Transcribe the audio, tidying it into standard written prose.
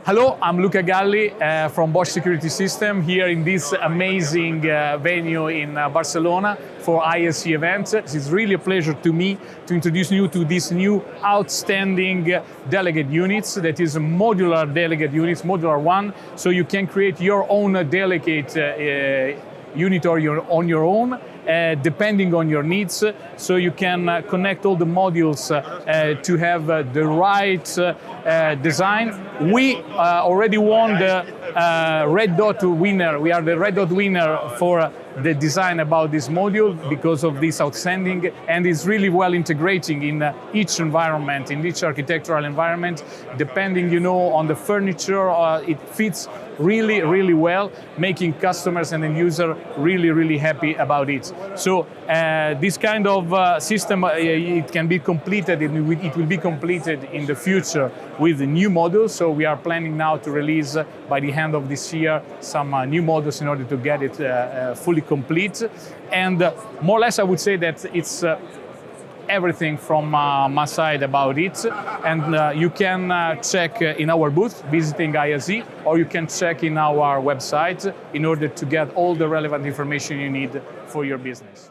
Hello, I'm Luca Galli from Bosch Security System here in this amazing venue in Barcelona for ISC event. It's really a pleasure to me to introduce you to this new outstanding delegate units that is modular delegate units, modular one, so you can create your own delegate unit on your own, depending on your needs, so you can connect all the modules to have the right design. We already won the Red Dot winner. We are the Red Dot winner for the design about this module because of this outstanding, and it's really well integrating in each environment, in each architectural environment. Depending, on the furniture, it fits really, really well, making customers and end user really, really happy about it. So this kind of system, it can be completed, it will be completed in the future with new modules. So we are planning now to release by the end of this year some new modules in order to get it fully complete. And more or less I would say that it's everything from my side about it, and you can check in our booth visiting ISC, or you can check in our website in order to get all the relevant information you need for your business.